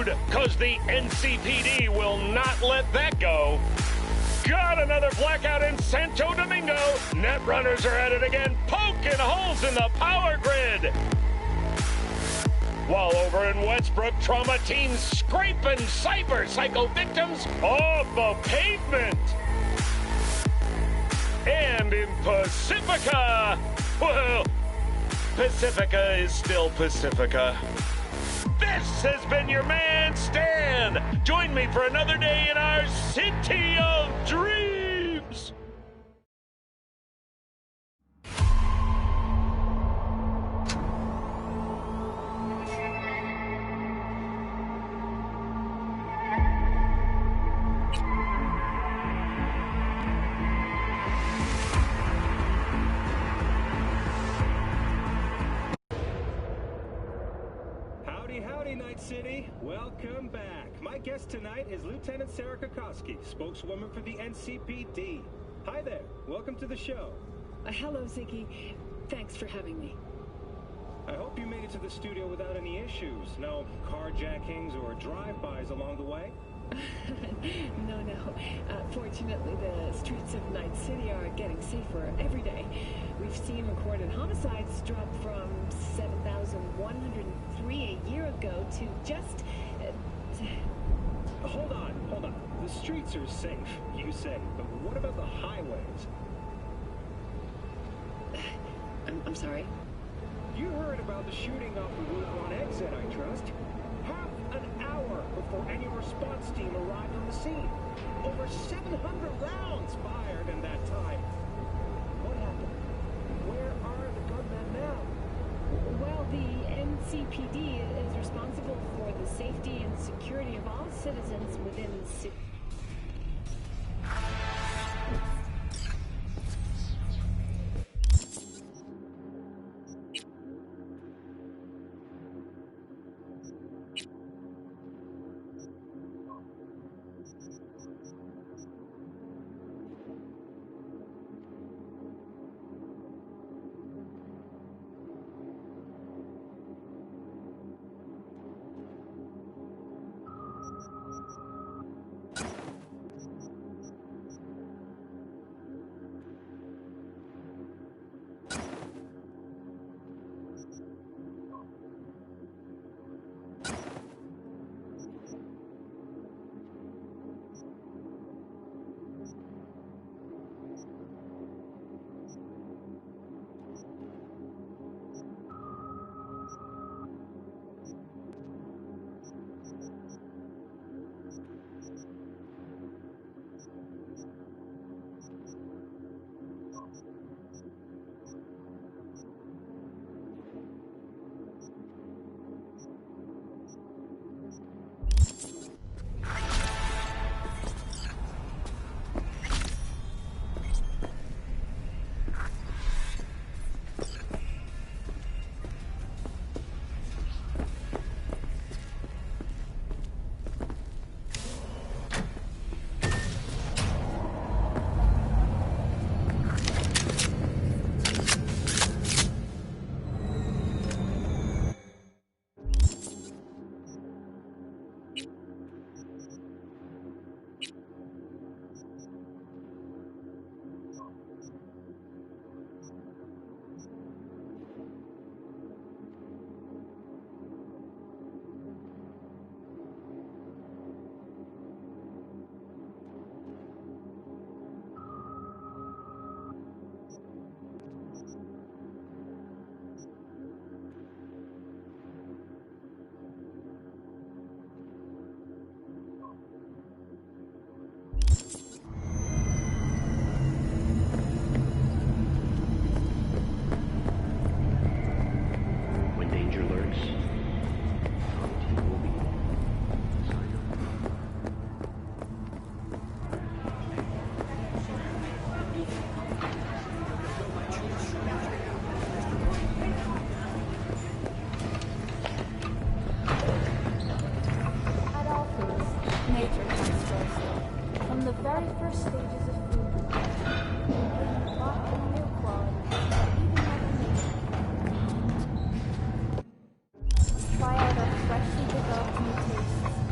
food, cause the NCPD will not let that go. Got another blackout in Santo Domingo. Netrunners are at it again, poking holes in the power grid. While over in Westbrook, trauma teams scraping cyber psycho victims off the pavement. And in Pacifica, well, Pacifica is still Pacifica. This has been your man, Stan. Join me for another day in our City of Dreams. Howdy, Night City. Welcome back. My guest tonight is Lieutenant Sarah Kokoski, spokeswoman for the NCPD. Hi there. Welcome to the show. Hello, Ziggy. Thanks for having me. I hope you made it to the studio without any issues. No carjackings or drive-bys along the way? No. Fortunately, the streets of Night City are getting safer every day. We've seen recorded homicides drop from 7,103 a year ago to just... Hold on. The streets are safe, you say, but what about the highways? I'm sorry? You heard about the shooting off the Route 1 exit, I trust. Half an hour before any response team arrived on the scene. Over 700 rounds fired in that time. What happened? Where are the gunmen now? Well, the NCPD is responsible for the safety and security of all citizens within the city. very first stages of food, bought in new quality, even imagination. Try out our freshly developed new tastes.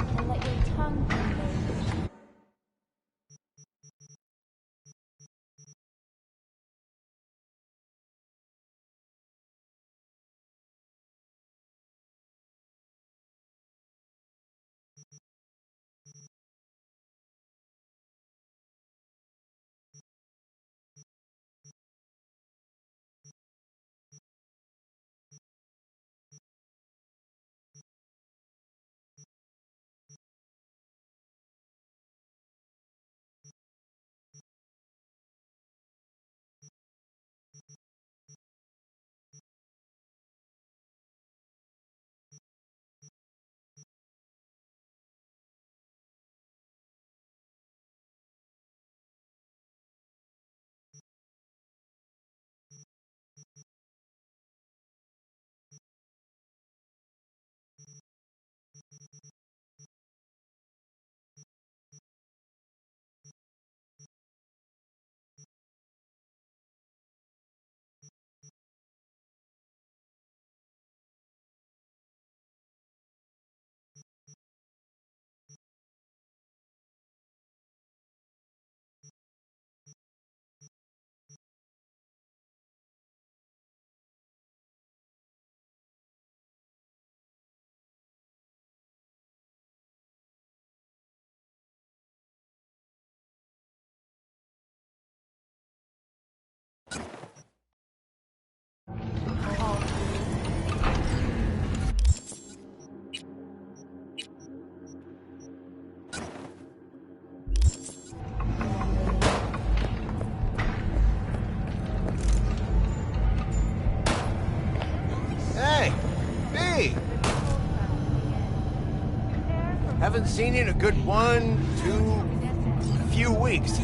Haven't seen you in a good 1, 2, few weeks.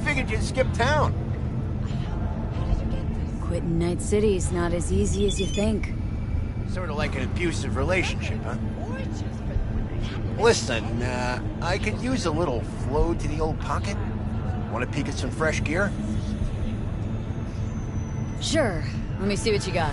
Figured you'd skip town. Quitting Night City's not as easy as you think. Sort of like an abusive relationship, huh? Listen, I could use a little flow to the old pocket. Want to peek at some fresh gear? Sure. Let me see what you got.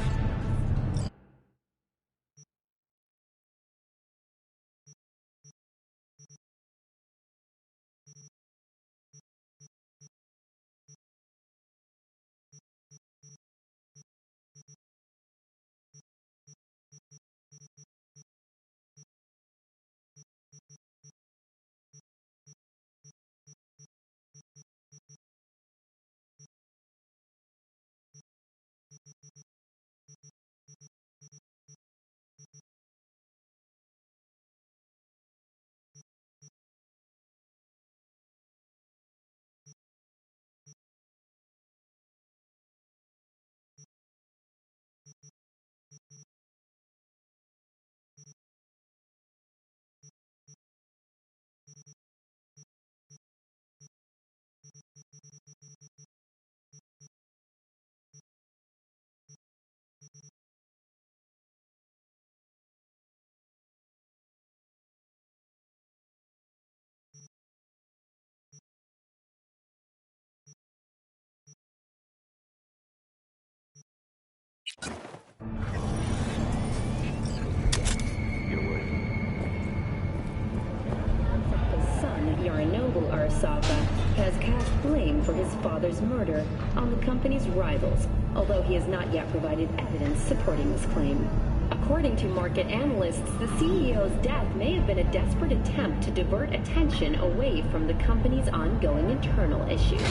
Has cast blame for his father's murder on the company's rivals, although he has not yet provided evidence supporting this claim. According to market analysts, the CEO's death may have been a desperate attempt to divert attention away from the company's ongoing internal issues.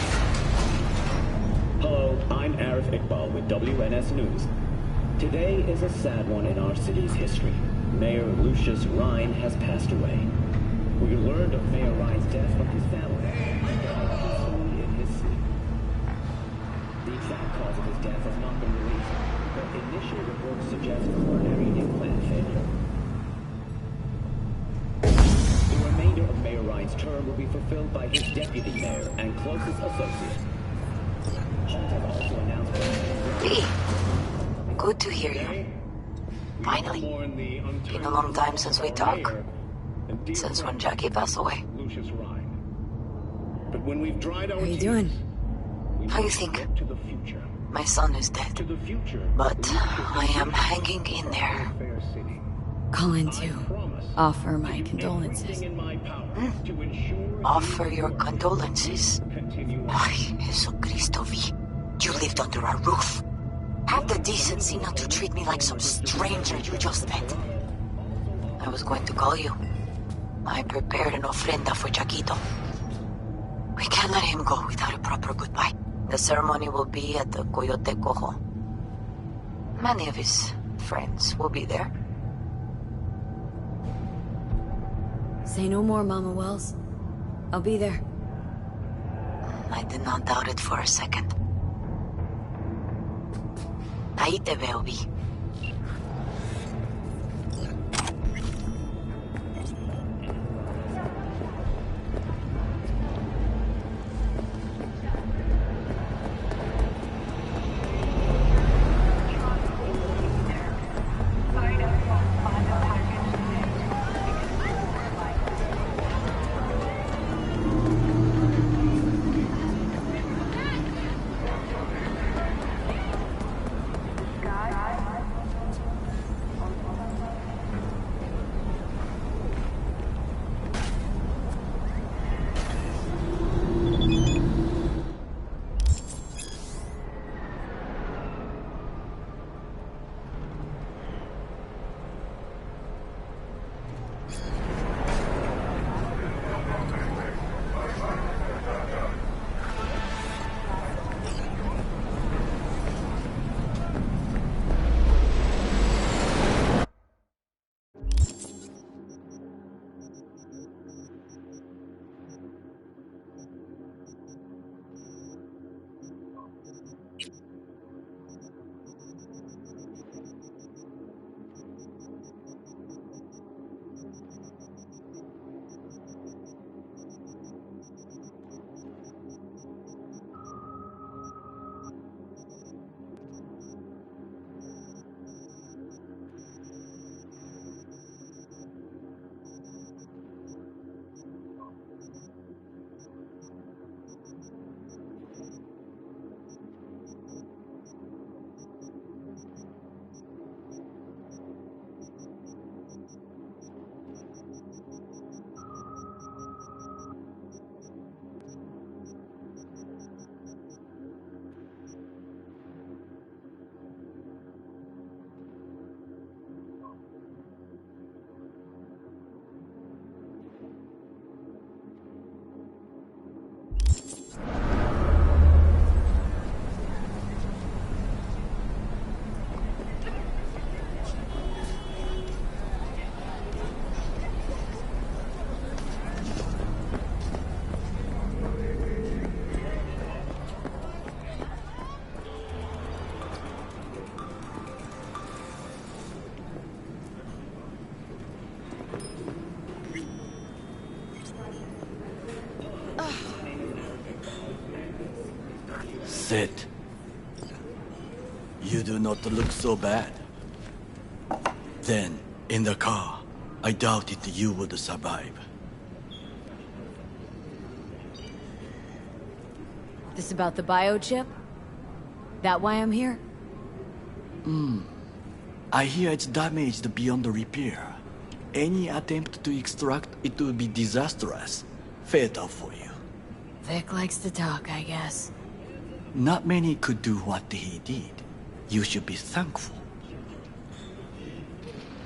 Hello, I'm Arif Iqbal with WNS News. Today is a sad one in our city's history. Mayor Lucius Rhine has passed away. We learned of Mayor Rhine's death from his family in his city. The exact cause of his death has not been released, but initial reports suggest coronary implant failure. The remainder of Mayor Rhine's term will be fulfilled by his deputy mayor and closest associate. Holt has also announced... Good to hear you. Finally. Been a long time since we talked. Since when Jackie passed away. But when we've dried our How you doing? How you think? My son is dead, but I am hanging in there. Calling to offer my condolences. Offer your condolences? Ay, Jesucristo V. You lived under our roof. Have the decency not to treat me like some stranger you just met. I was going to call you. I prepared an ofrenda for Jaquito. We can't let him go without a proper goodbye. The ceremony will be at the Coyote Cojo. Many of his friends will be there. Say no more, Mama Wells. I'll be there. I did not doubt it for a second. Ahí te veo, Vi. Sit. You do not look so bad. Then, in the car, I doubted you would survive. This about the biochip? That why I'm here? I hear it's damaged beyond repair. Any attempt to extract it would be disastrous. Fatal for you. Vic likes to talk, I guess. Not many could do what he did. You should be thankful.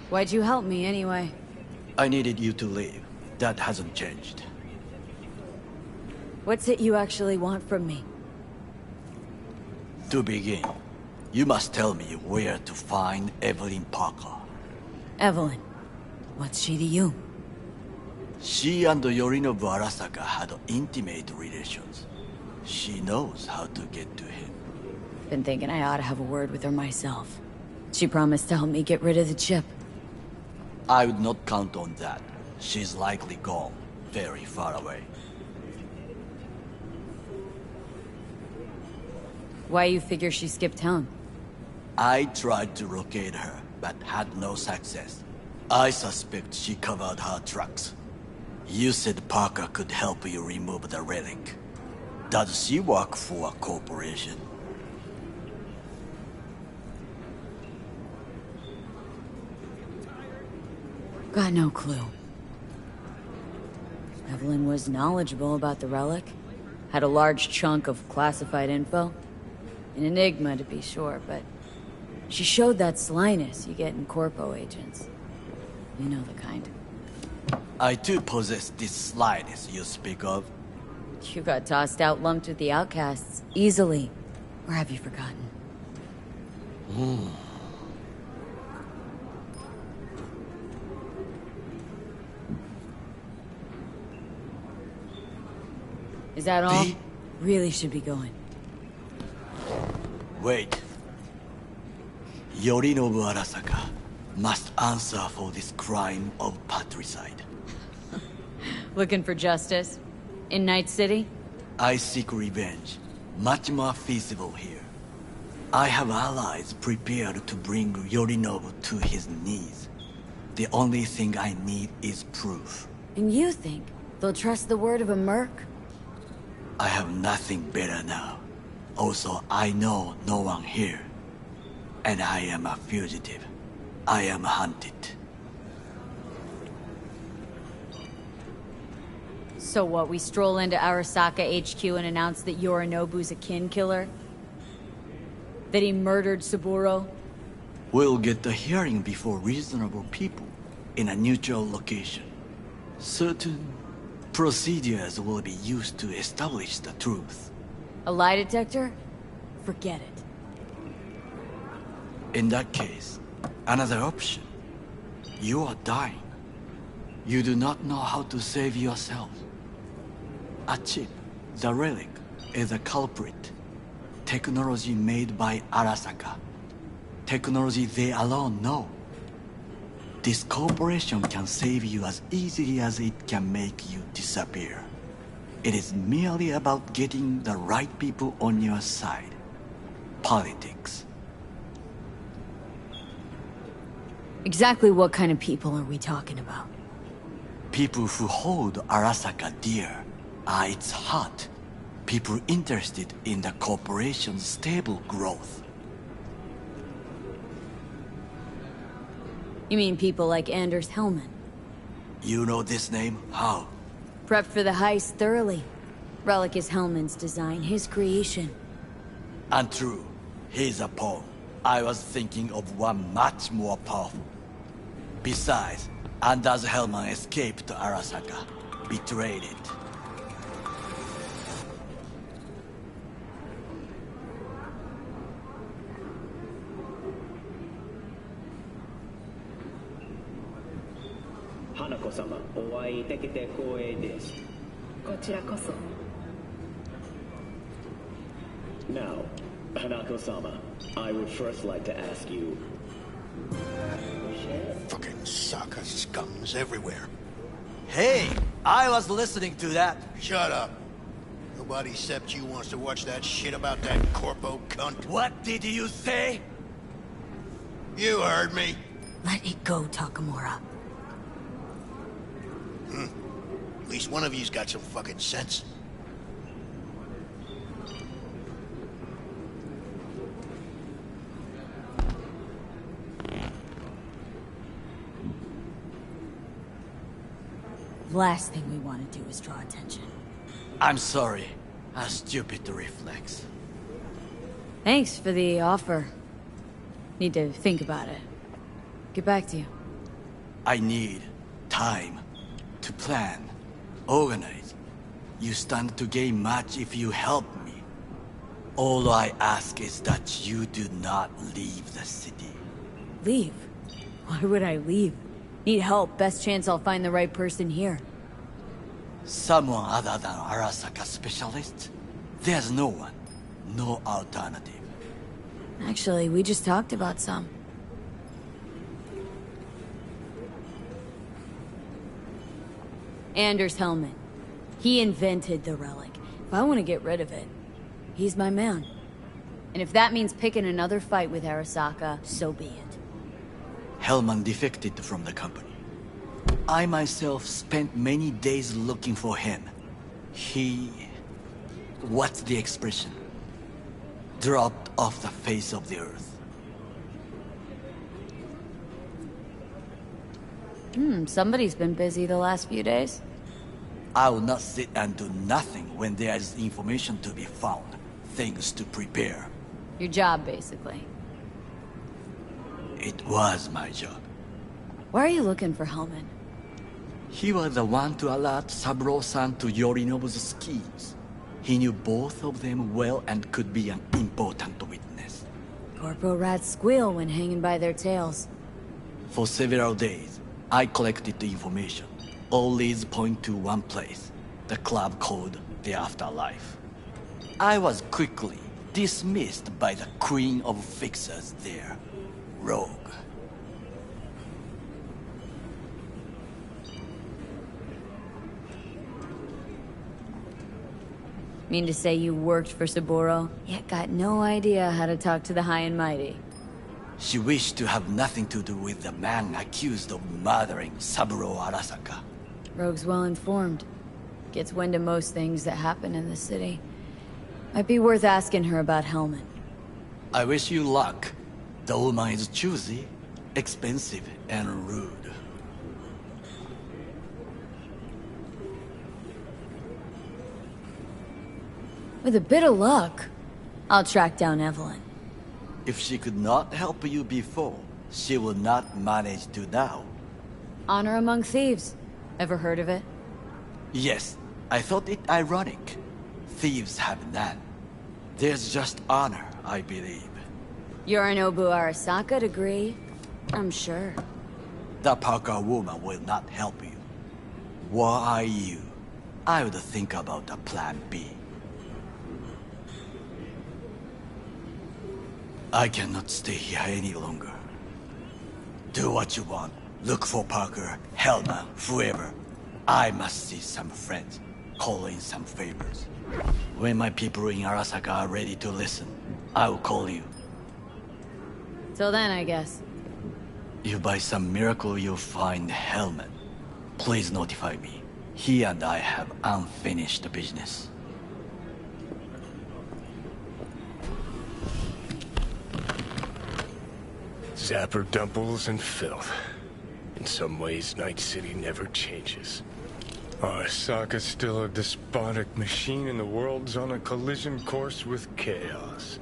Why'd you help me anyway? I needed you to leave. That hasn't changed. What's it you actually want from me? To begin, you must tell me where to find Evelyn Parker. Evelyn. What's she to you? She and Yorinobu Arasaka had intimate relations. She knows how to get to him. Been thinking I ought to have a word with her myself. She promised to help me get rid of the chip. I would not count on that. She's likely gone, very far away. Why you figure she skipped town? I tried to locate her, but had no success. I suspect she covered her tracks. You said Parker could help you remove the relic. Does she work for a corporation? Got no clue. Evelyn was knowledgeable about the relic. Had a large chunk of classified info. An enigma, to be sure, but she showed that slyness you get in corpo agents. You know the kind. I too possess this slyness you speak of. You got tossed out lumped with the outcasts, easily. Or have you forgotten? Is that all? Really should be going. Wait. Yorinobu Arasaka must answer for this crime of patricide. Looking for justice? In Night City? I seek revenge. Much more feasible here. I have allies prepared to bring Yorinobu to his knees. The only thing I need is proof. And you think they'll trust the word of a merc? I have nothing better now. Also, I know no one here. And I am a fugitive. I am hunted. So what, we stroll into Arasaka HQ and announce that Yorinobu's a kin killer? That he murdered Saburo? We'll get the hearing before reasonable people in a neutral location. Certain procedures will be used to establish the truth. A lie detector? Forget it. In that case, another option. You are dying. You do not know how to save yourself. A chip, the relic, is a culprit. Technology made by Arasaka. Technology they alone know. This corporation can save you as easily as it can make you disappear. It is merely about getting the right people on your side. Politics. Exactly what kind of people are we talking about? People who hold Arasaka dear are its heart. People interested in the corporation's stable growth. You mean people like Anders Hellman? You know this name? How? Prepped for the heist thoroughly. Relic is Hellman's design, his creation. And true, he's a pawn. I was thinking of one much more powerful. Besides, Anders Hellman escaped to Arasaka, betrayed it. Hanako-sama, お会いできて光栄です。こちらこそ。Now, Hanako-sama, I would first like to ask you... Fucking Saka scums everywhere. Hey, I was listening to that. Shut up. Nobody except you wants to watch that shit about that corpo cunt. What did you say? You heard me. Let it go, Takamura. At least one of you's got some fucking sense. Last thing we want to do is draw attention. I'm sorry. A stupid reflex. Thanks for the offer. Need to think about it. Get back to you. I need time to plan, organize. You stand to gain much if you help me. All I ask is that you do not leave the city. Leave? Why would I leave? Need help. Best chance I'll find the right person here. Someone other than Arasaka specialist? There's no one. No alternative. Actually, we just talked about some. Anders Hellman. He invented the relic. If I want to get rid of it, he's my man. And if that means picking another fight with Arasaka, so be it. Hellman defected from the company. I myself spent many days looking for him. He... what's the expression? Dropped off the face of the earth. Somebody's been busy the last few days. I will not sit and do nothing when there is information to be found. Things to prepare. Your job, basically. It was my job. Why are you looking for Hellman? He was the one to alert Saburo-san to Yorinobu's schemes. He knew both of them well and could be an important witness. Corporal rats squeal when hanging by their tails. For several days, I collected the information. All leads point to one place, the club called the Afterlife. I was quickly dismissed by the queen of fixers there, Rogue. Mean to say you worked for Saburo, yet got no idea how to talk to the high and mighty. She wished to have nothing to do with the man accused of murdering Saburo Arasaka. Rogue's well informed. Gets wind of most things that happen in the city. Might be worth asking her about Hellman. I wish you luck. The woman is choosy, expensive, and rude. With a bit of luck, I'll track down Evelyn. If she could not help you before, she will not manage to now. Honor among thieves. Ever heard of it? Yes, I thought it ironic. Thieves have none. There's just honor, I believe. Yorinobu Arasaka'd agree, I'm sure. The Parker woman will not help you. Were I you, I would think about a plan B. I cannot stay here any longer. Do what you want. Look for Parker, Hellman, whoever. I must see some friends, call in some favors. When my people in Arasaka are ready to listen, I will call you. Till then, I guess. If by some miracle you find Hellman, please notify me. He and I have unfinished business. Zapper dumples and filth. In some ways, Night City never changes. Arasaka's still a despotic machine and the world's on a collision course with chaos.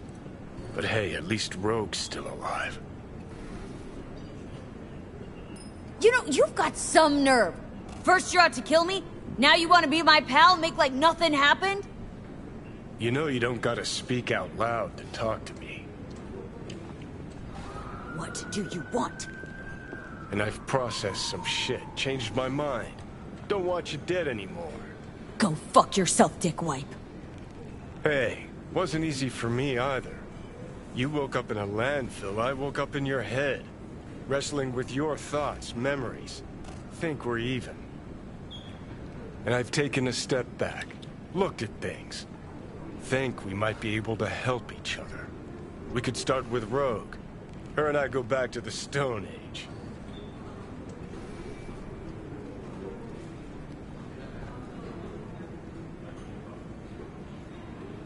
But hey, at least Rogue's still alive. You know, you've got some nerve. First you're out to kill me, now you want to be my pal and make like nothing happened? You know you don't gotta speak out loud to talk to me. What do you want? And I've processed some shit, changed my mind. Don't want you dead anymore. Go fuck yourself, dickwipe. Hey, wasn't easy for me either. You woke up in a landfill, I woke up in your head. Wrestling with your thoughts, memories. Think we're even. And I've taken a step back. looked at things. Think we might be able to help each other. We could start with Rogue. Her and I go back to the Stone Age.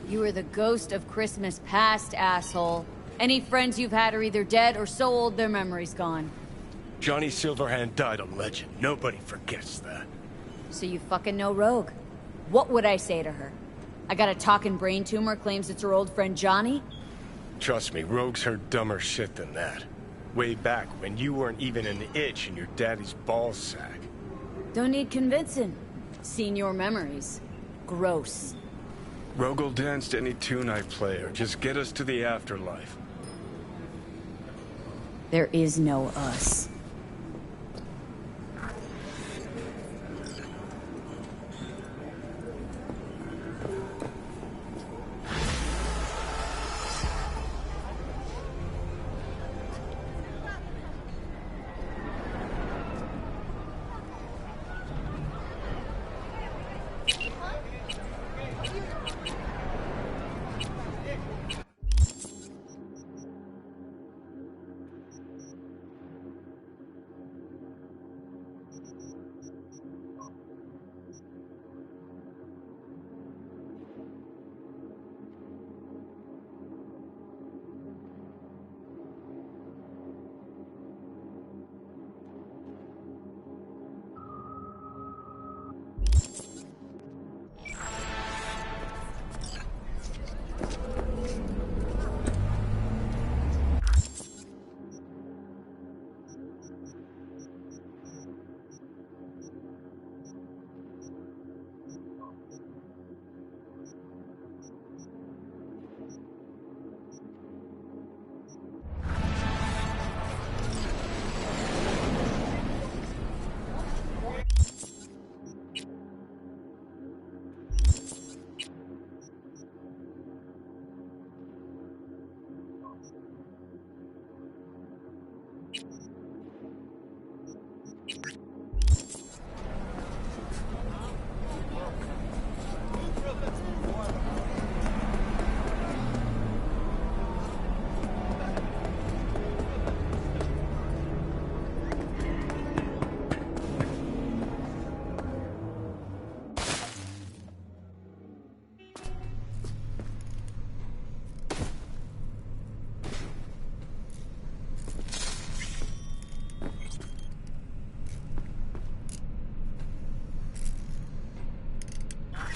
You are the ghost of Christmas past, asshole. Any friends you've had are either dead or so old their memory's gone. Johnny Silverhand died a legend. Nobody forgets that. So you fucking know Rogue. What would I say to her? I got a talking brain tumor, claims it's her old friend Johnny? Trust me, Rogue's heard dumber shit than that. Way back when you weren't even an itch in your daddy's ball sack. Don't need convincing. Seen your memories. Gross. Rogue will dance to any tune I play or just get us to the afterlife. There is no us.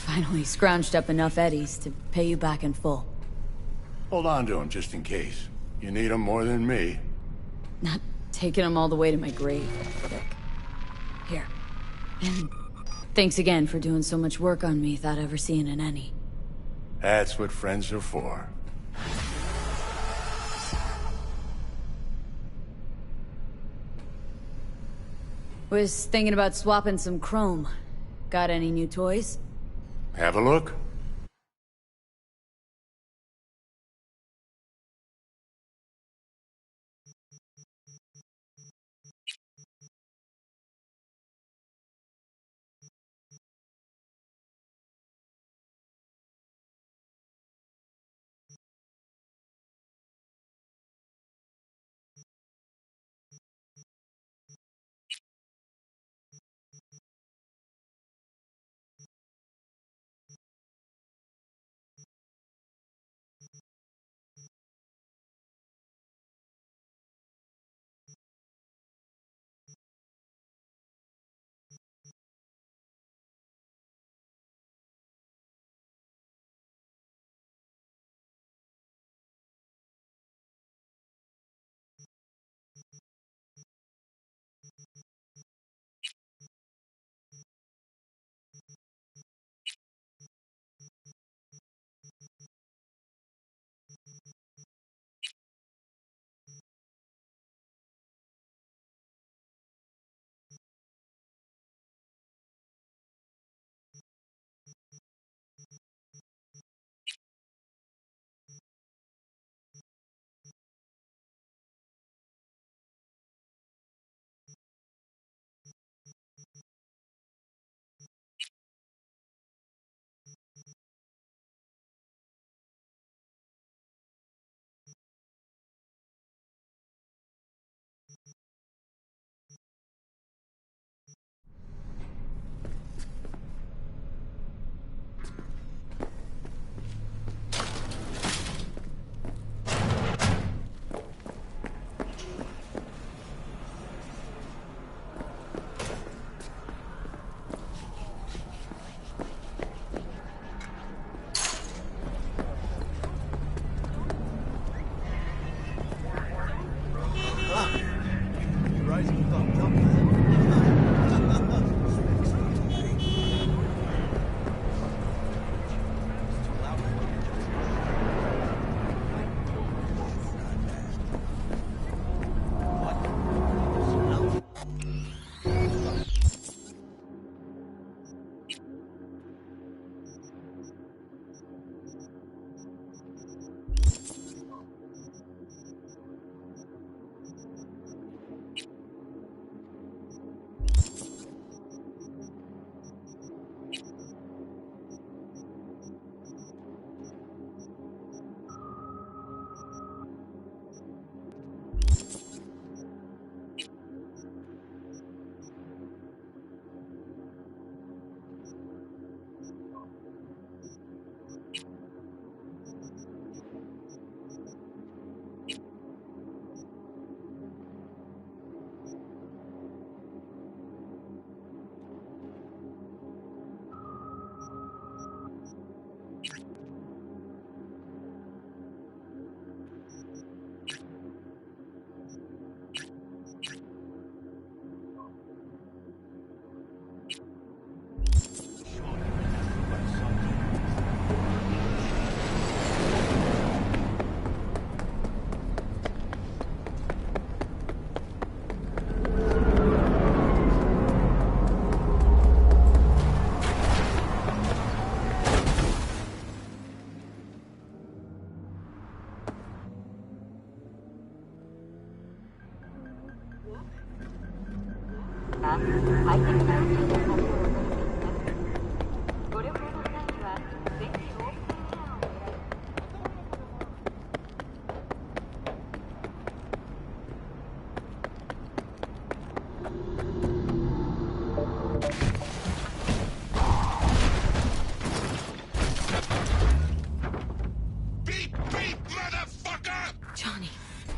Finally scrounged up enough eddies to pay you back in full. Hold on to him just in case. You need him more than me. Not taking them all the way to my grave, Vic. Here. And thanks again for doing so much work on me without ever seeing an any. That's what friends are for. Was thinking about swapping some chrome. Got any new toys? Have a look.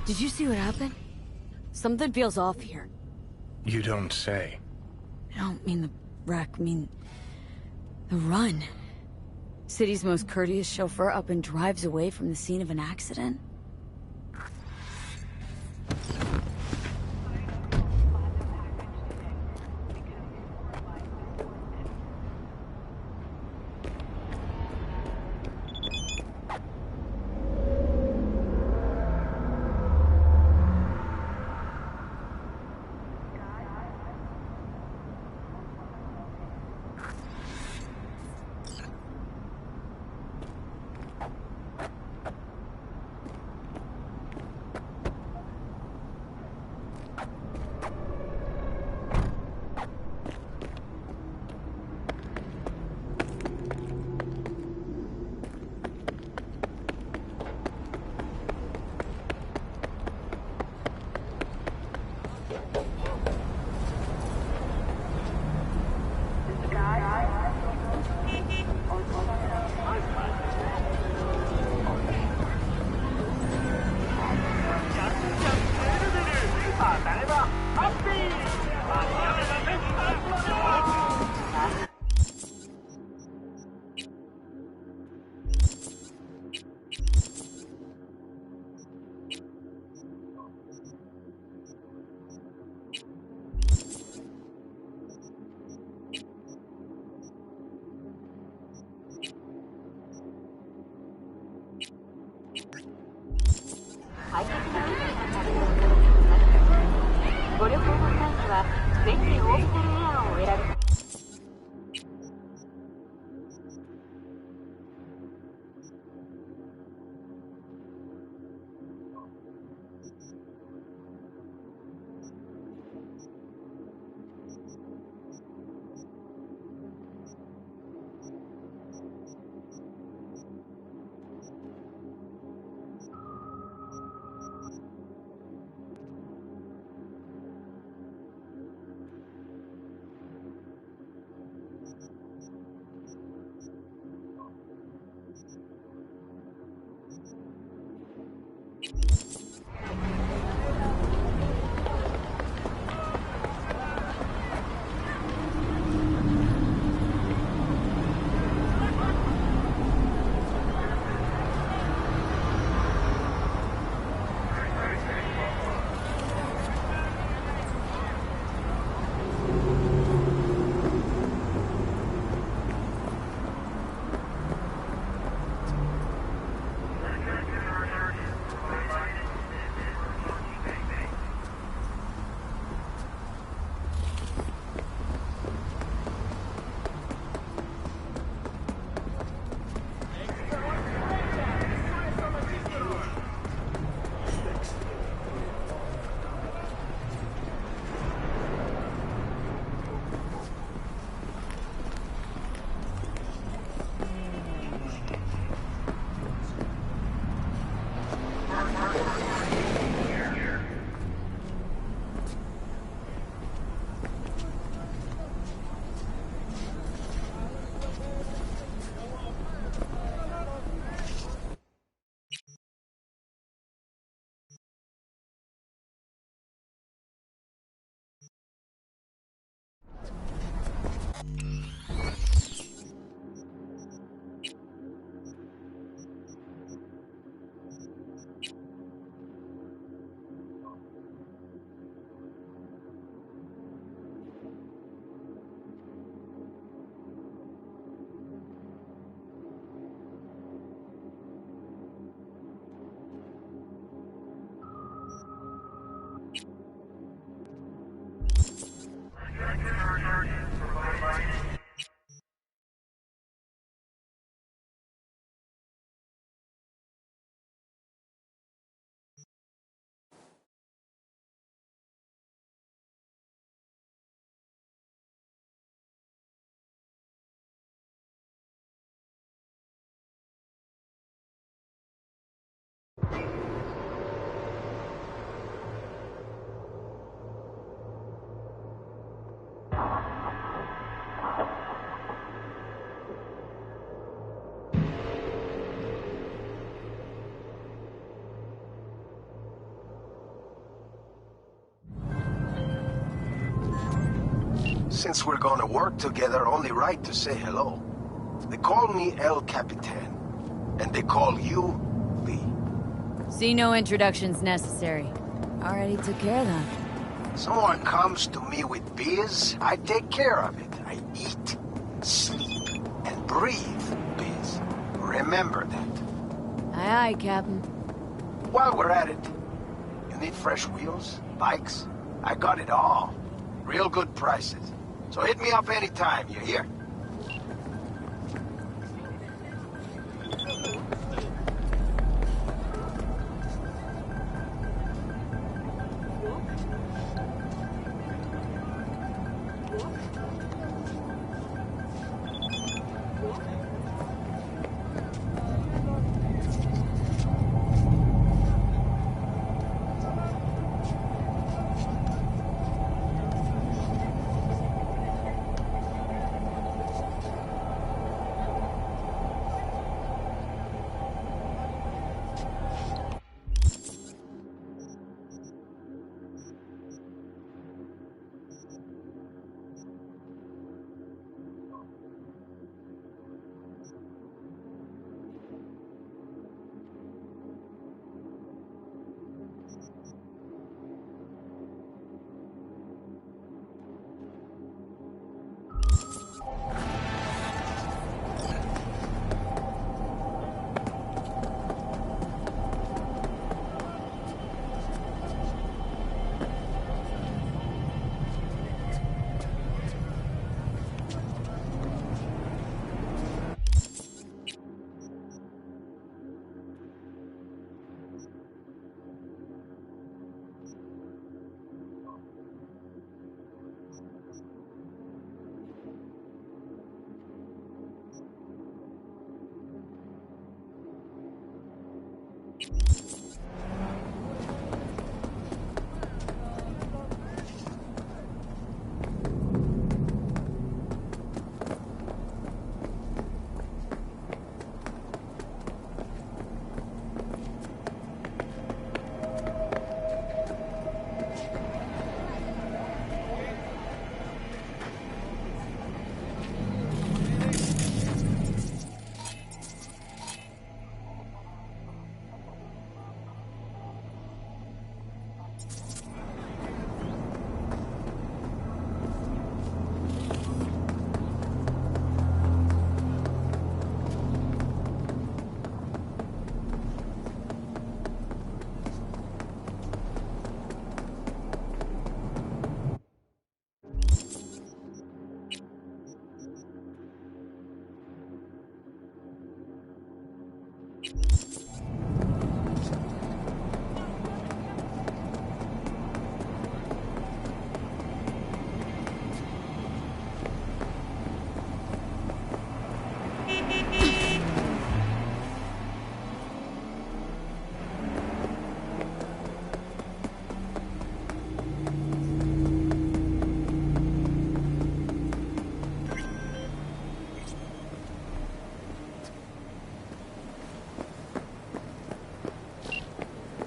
Did you see what happened? Something feels off here. You don't say. I don't mean the wreck, I mean the run. City's most courteous chauffeur up and drives away from the scene of an accident. Since we're gonna work together, only right to say hello. They call me El Capitan, and they call you Lee. See, no introductions necessary. Already took care of that. Someone comes to me with biz, I take care of it. I eat, sleep, and breathe biz. Remember that. Aye, aye, Captain. While we're at it, you need fresh wheels, bikes? I got it all. Real good prices. So hit me up anytime, you hear?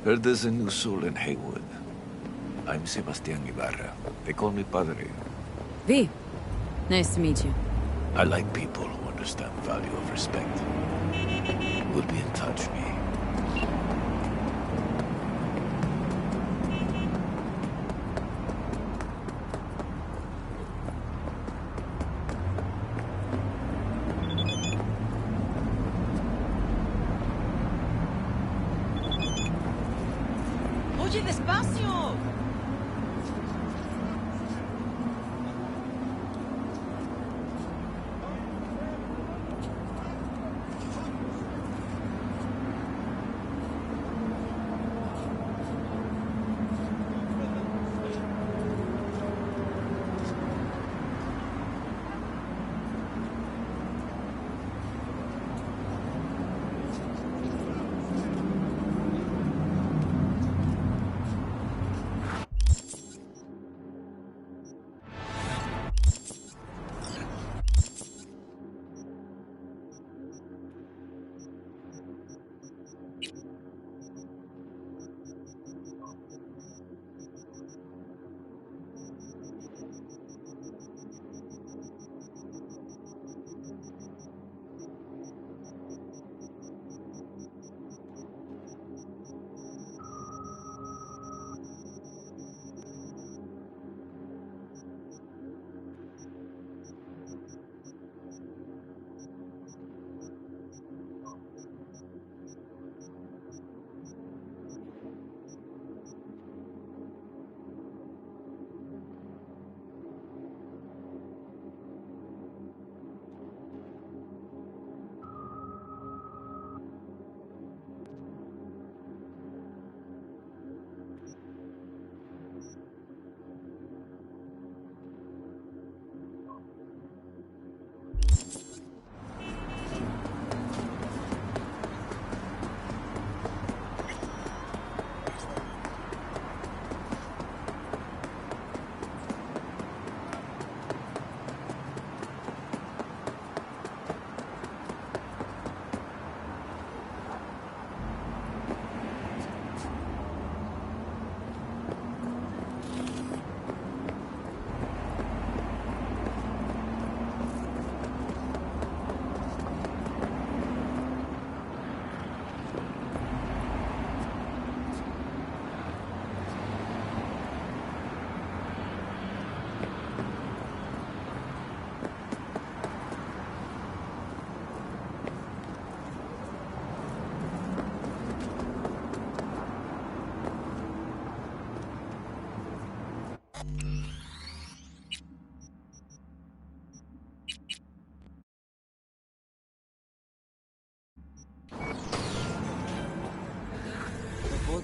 Heard there's a new soul in Haywood. I'm Sebastian Ibarra. They call me Padre. V. Nice to meet you. I like people who understand the value of respect. We'll be in touch, V. Oye, despacio.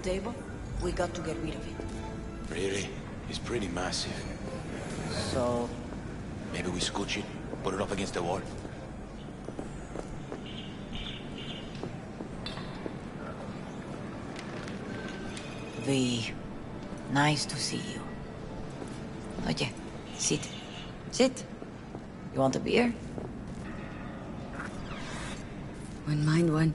table, we got to get rid of it. Really? It's pretty massive. So... Maybe we scooch it, put it up against the wall. V, nice to see you. Oye, sit. Sit. You want a beer? Wouldn't mind one.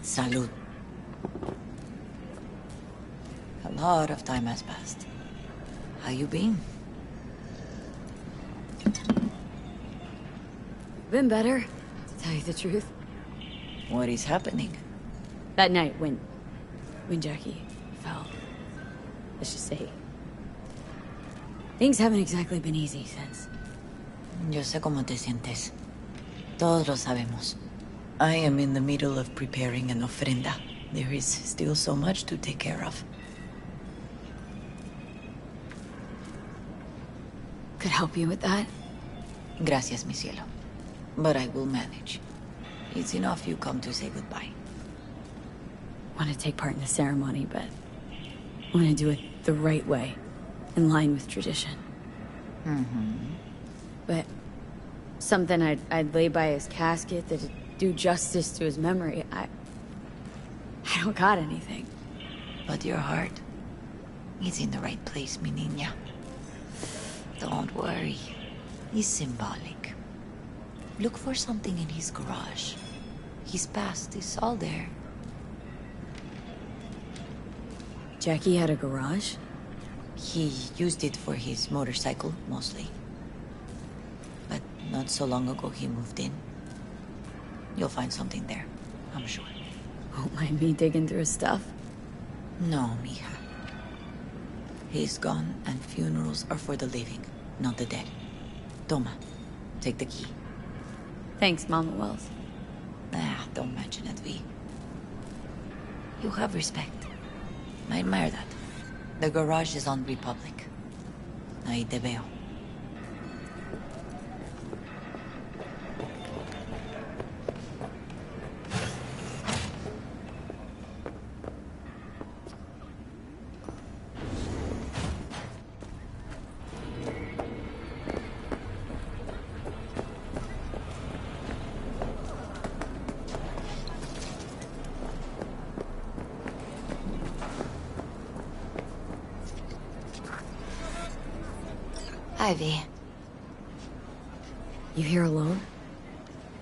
Salud. A lot of time has passed. How you been? Been better, to tell you the truth. What is happening? That night when Jackie fell. Let's just say... things haven't exactly been easy since. Yo sé cómo te sientes. Todos lo sabemos. I am in the middle of preparing an ofrenda. There is still so much to take care of. Could help you with that? Gracias, mi cielo. But I will manage. It's enough you come to say goodbye. Want to take part in the ceremony, but I want to do it the right way, in line with tradition. But something I'd lay by his casket that'd do justice to his memory. I don't got anything. But your heart is in the right place, mi niña. Don't worry. It's symbolic. Look for something in his garage. His past is all there. Jackie had a garage? He used it for his motorcycle, mostly. But not so long ago he moved in. You'll find something there, I'm sure. Won't mind me digging through his stuff? No, mija. He's gone, and funerals are for the living, not the dead. Toma, take the key. Thanks, Mama Wells. Don't mention it, V. You have respect. I admire that. The garage is on Republic. Ahí te veo. Ivy. You here alone?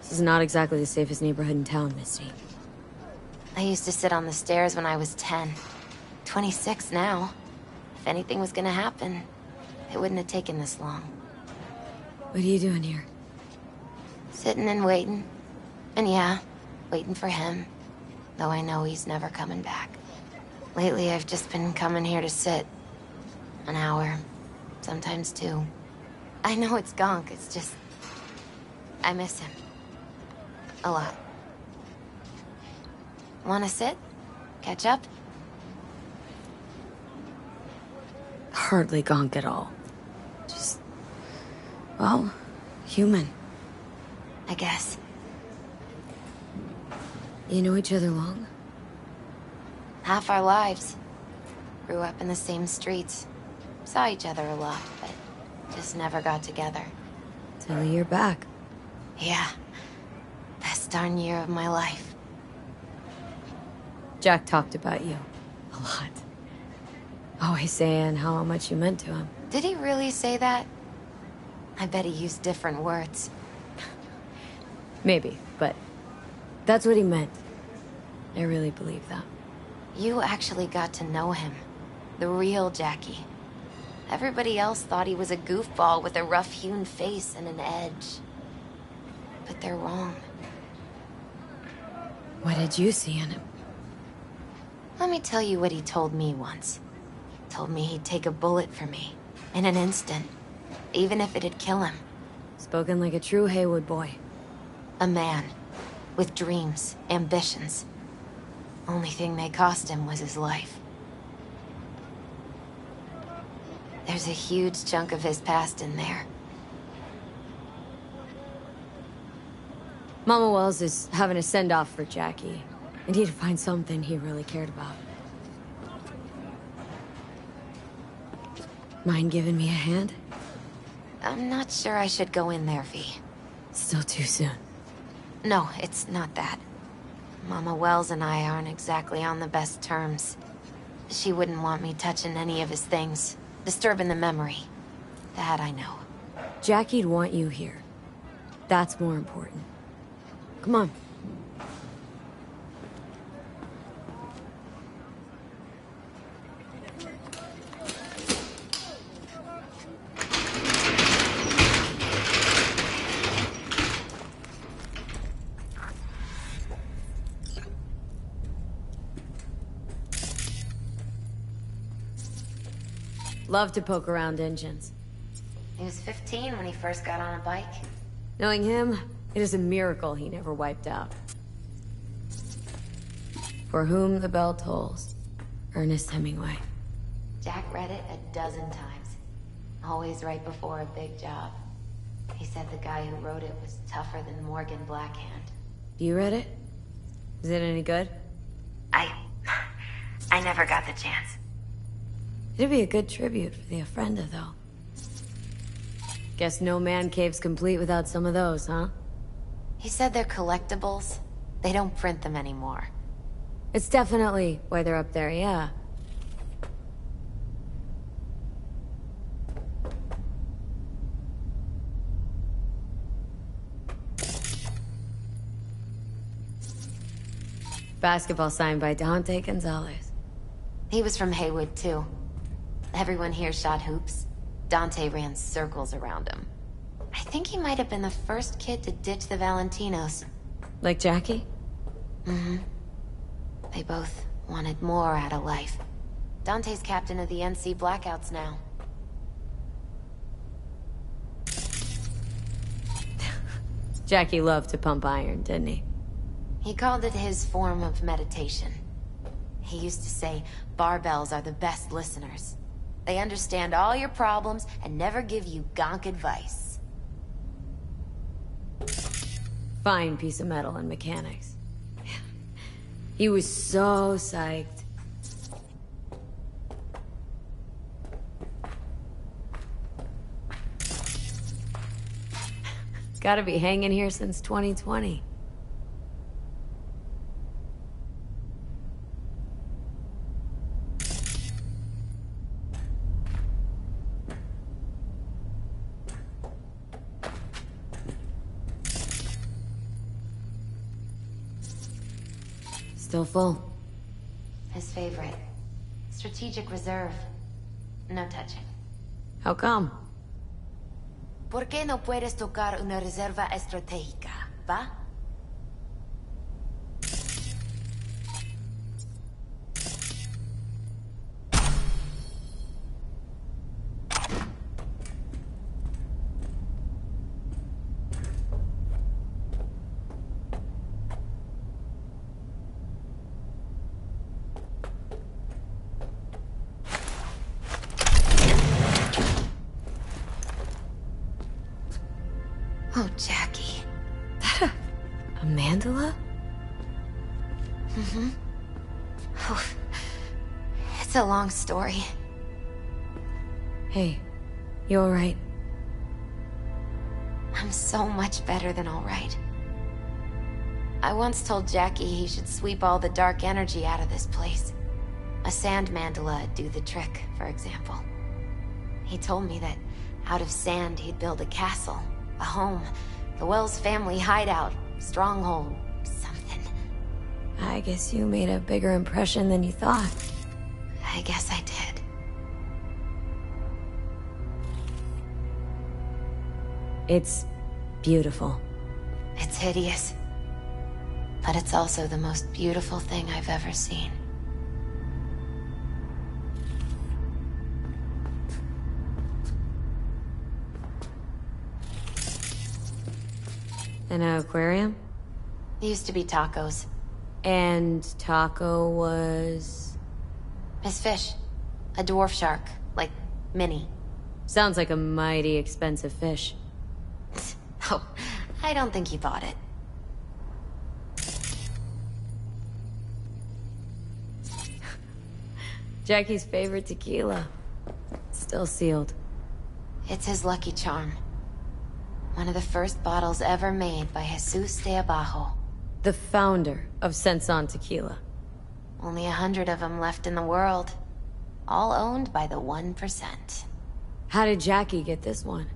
This is not exactly the safest neighborhood in town, Misty. I used to sit on the stairs when I was 10. 26 now. If anything was gonna happen, it wouldn't have taken this long. What are you doing here? Sitting and waiting. And yeah, waiting for him. Though I know he's never coming back. Lately, I've just been coming here to sit. An hour. Sometimes 2. I know it's gunk, it's just... I miss him. A lot. Wanna sit? Catch up? Hardly gonk at all. Just... well, human. I guess. You know each other long? Half our lives. Grew up in the same streets. Saw each other a lot, but just never got together. Till a year back. Yeah. Best darn year of my life. Jack talked about you. A lot. Always saying how much you meant to him. Did he really say that? I bet he used different words. Maybe, but that's what he meant. I really believe that. You actually got to know him. The real Jackie. Everybody else thought he was a goofball with a rough-hewn face and an edge. But they're wrong. What did you see in him? Let me tell you what he told me once. Told me he'd take a bullet for me. In an instant. Even if it'd kill him. Spoken like a true Haywood boy. A man. With dreams, ambitions. Only thing they cost him was his life. There's a huge chunk of his past in there. Mama Wells is having a send-off for Jackie. I need to find something he really cared about. Mind giving me a hand? I'm not sure I should go in there, V. Still too soon. No, it's not that. Mama Wells and I aren't exactly on the best terms. She wouldn't want me touching any of his things, disturbing the memory. That I know. Jackie'd want you here. That's more important. Come on. Love to poke around engines. He was 15 when he first got on a bike. Knowing him, it is a miracle he never wiped out. For whom the bell tolls. Ernest Hemingway. Jack read it a dozen times. Always right before a big job. He said the guy who wrote it was tougher than Morgan Blackhand. You read it? Is it any good? I never got the chance. It'd be a good tribute for the Ofrenda, though. Guess no man cave's complete without some of those, huh? He said they're collectibles. They don't print them anymore. It's definitely why they're up there, yeah. Basketball signed by Dante Gonzalez. He was from Haywood, too. Everyone here shot hoops. Dante ran circles around him. I think he might have been the first kid to ditch the Valentinos. Like Jackie? Mm-hmm. They both wanted more out of life. Dante's captain of the NC Blackouts now. Jackie loved to pump iron, didn't he? He called it his form of meditation. He used to say, barbells are the best listeners. They understand all your problems and never give you gonk advice. Fine piece of metal and mechanics. He was so psyched. Gotta be hanging here since 2020. Still full. His favorite. Strategic reserve. No touching. How come? ¿Por qué no puedes tocar una reserva estratégica, va? Oh, Jackie. That a mandala? Mm-hmm. Oh, it's a long story. Hey, you alright? I'm so much better than alright. I once told Jackie he should sweep all the dark energy out of this place. A sand mandala'd do the trick, for example. He told me that out of sand he'd build a castle. A home. The Wells family hideout. Stronghold. Something. I guess you made a bigger impression than you thought. I guess I did. It's beautiful. It's hideous. But it's also the most beautiful thing I've ever seen. An aquarium? It used to be Taco's. And Taco was... His fish. A dwarf shark. Like Minnie. Sounds like a mighty expensive fish. Oh, I don't think he bought it. Jackie's favorite tequila. Still sealed. It's his lucky charm. One of the first bottles ever made by Jesus de Abajo. The founder of Senson Tequila. Only 100 of them left in the world. All owned by the 1%. How did Jackie get this one?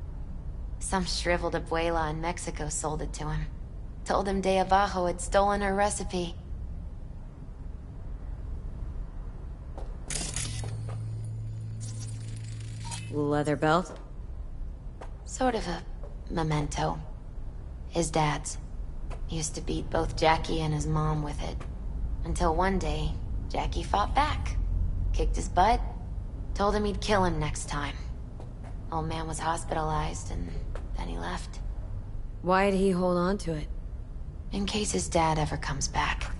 Some shriveled abuela in Mexico sold it to him. Told him de Abajo had stolen her recipe. Leather belt? Sort of a memento. His dad's. Used to beat both Jackie and his mom with it. Until one day, Jackie fought back. Kicked his butt. Told him he'd kill him next time. Old man was hospitalized, and then he left. Why'd he hold on to it? In case his dad ever comes back.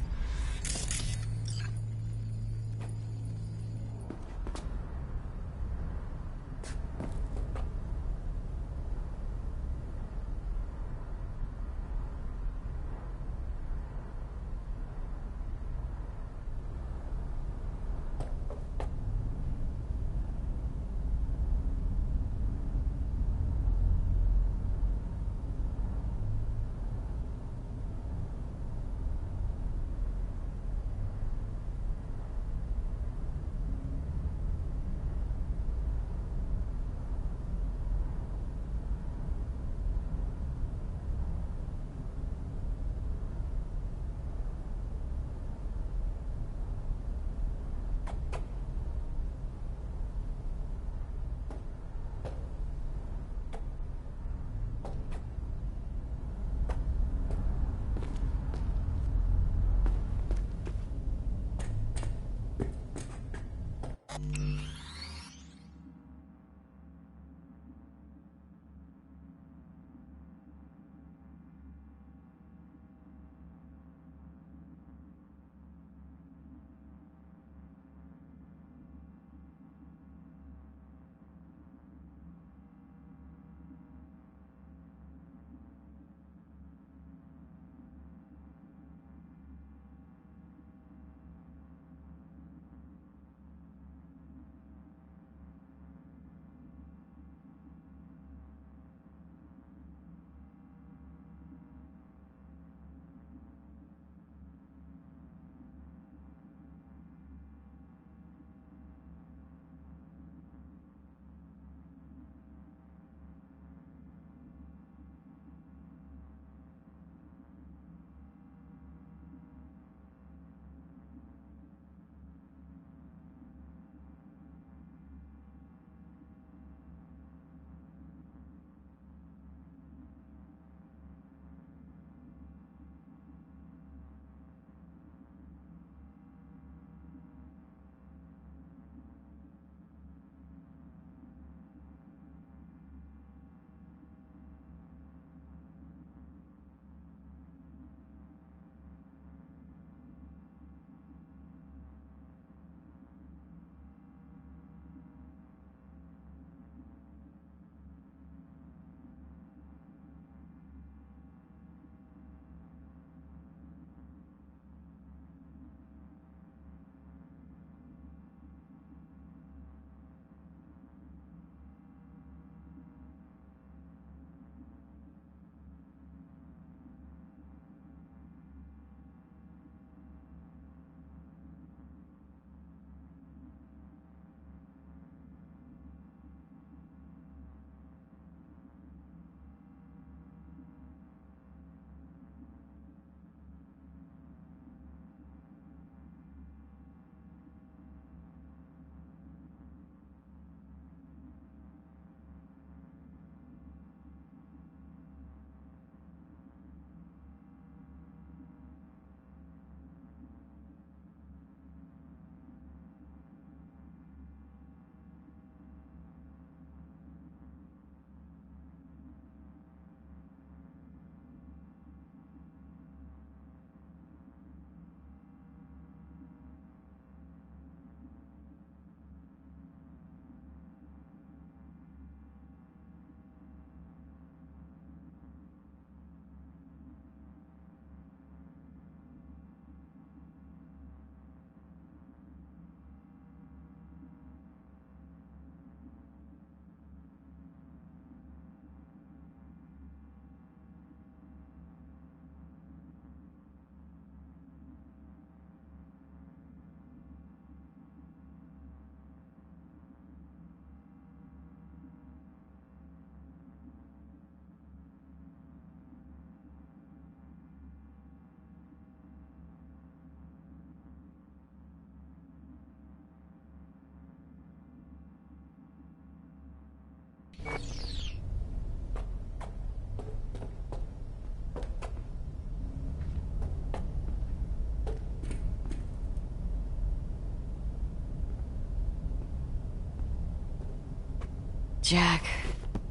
Jack.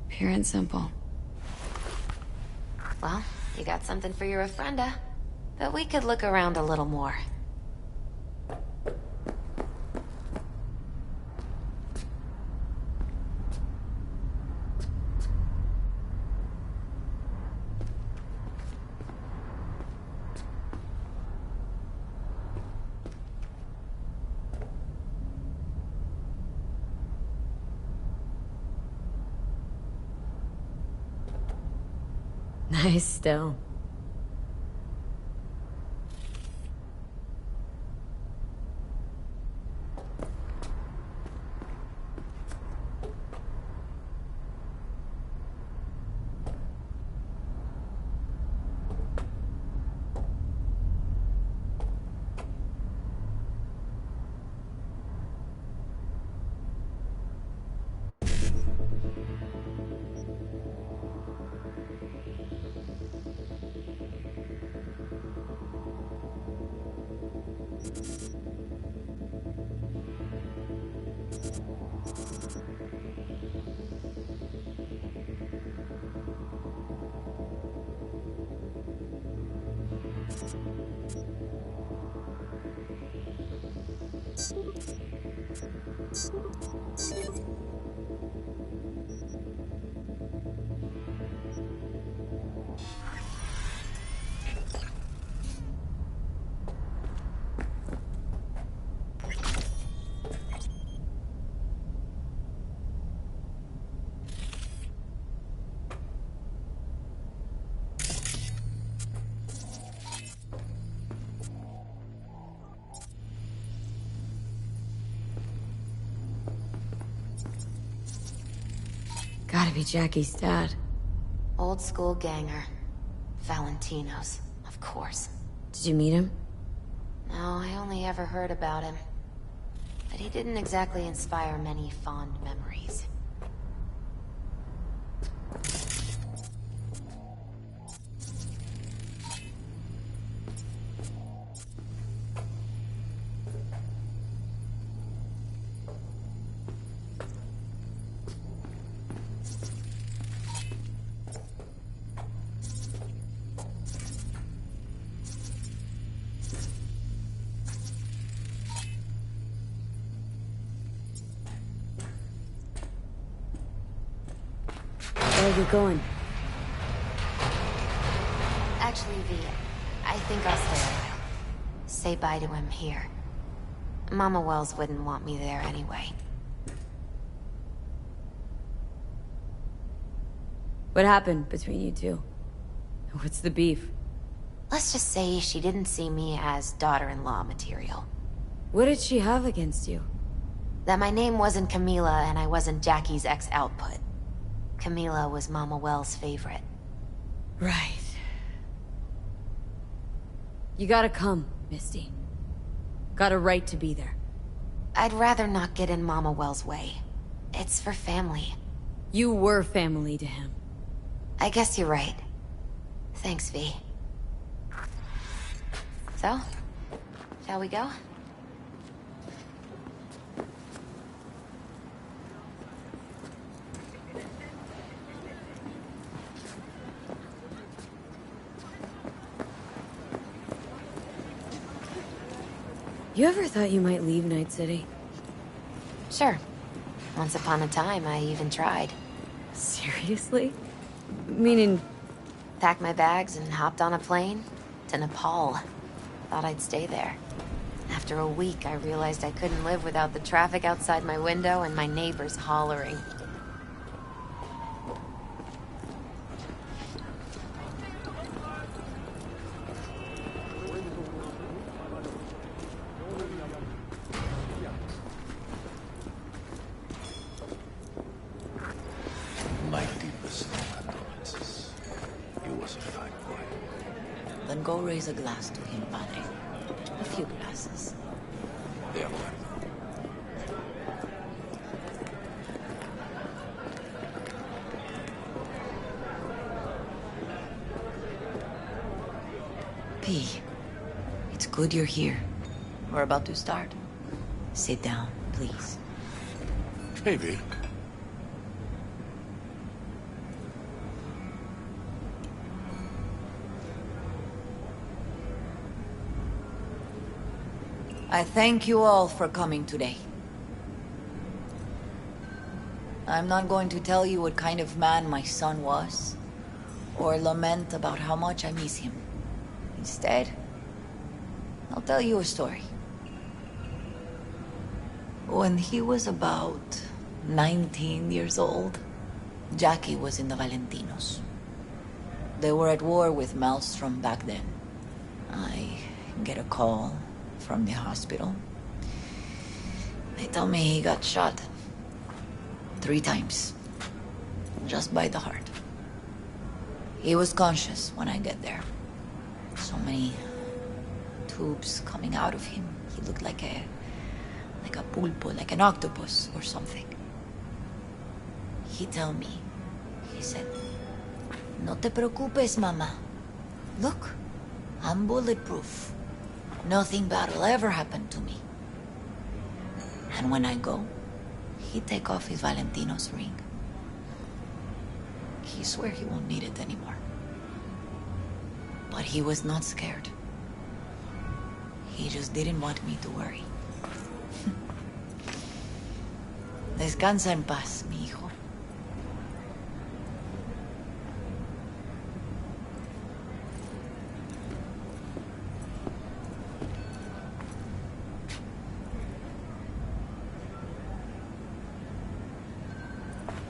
Pure and simple. Well, you got something for your ofrenda. But we could look around a little more. Nice still. Gotta be Jackie's dad. Old school ganger. Valentino's, of course. Did you meet him? No, I only ever heard about him. But he didn't exactly inspire many fond memories. Where are you going? Actually, V, I think I'll stay a while. Say bye to him here. Mama Wells wouldn't want me there anyway. What happened between you two? What's the beef? Let's just say she didn't see me as daughter-in-law material. What did she have against you? That my name wasn't Camila and I wasn't Jackie's ex-output. Camila was Mama Wells' favorite. Right. You gotta come, Misty. Got a right to be there. I'd rather not get in Mama Wells' way. It's for family. You were family to him. I guess you're right. Thanks, V. So, shall we go? You ever thought you might leave Night City? Sure. Once upon a time, I even tried. Seriously? Meaning... Packed my bags and hopped on a plane to Nepal. Thought I'd stay there. After a week, I realized I couldn't live without the traffic outside my window and my neighbors hollering. My deepest condolences. He was a fine boy. Then go raise a glass to him, Padre. A few glasses. De acuerdo. P, it's good you're here. We're about to start. Sit down, please. Hey, V. I thank you all for coming today. I'm not going to tell you what kind of man my son was, or lament about how much I miss him. Instead, I'll tell you a story. When he was about 19 years old, Jackie was in the Valentinos. They were at war with Maelstrom back then. I get a call from the hospital. They tell me he got shot 3 times, just by the heart. He was conscious when I get there. So many tubes coming out of him. He looked like a pulpo, like an octopus or something. He tell me, he said, "No te preocupes, mama. Look, I'm bulletproof. Nothing bad will ever happen to me." And when I go, he take off his Valentino's ring. He swear he won't need it anymore. But he was not scared. He just didn't want me to worry. Descansa en paz, mi hijo.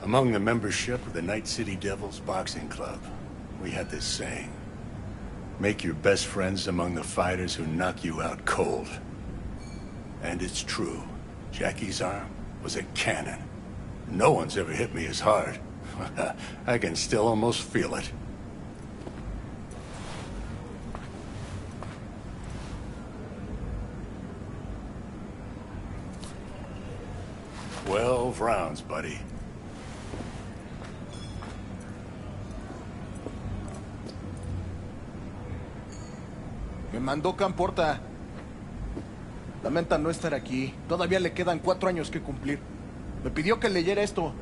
Among the membership of the Night City Devils Boxing Club, we had this saying: make your best friends among the fighters who knock you out cold. And it's true. Jackie's arm was a cannon. No one's ever hit me as hard. I can still almost feel it. "12 rounds, buddy." Me mandó Camporta. Lamenta no estar aquí. Todavía le quedan 4 años que cumplir. Me pidió que leyera esto.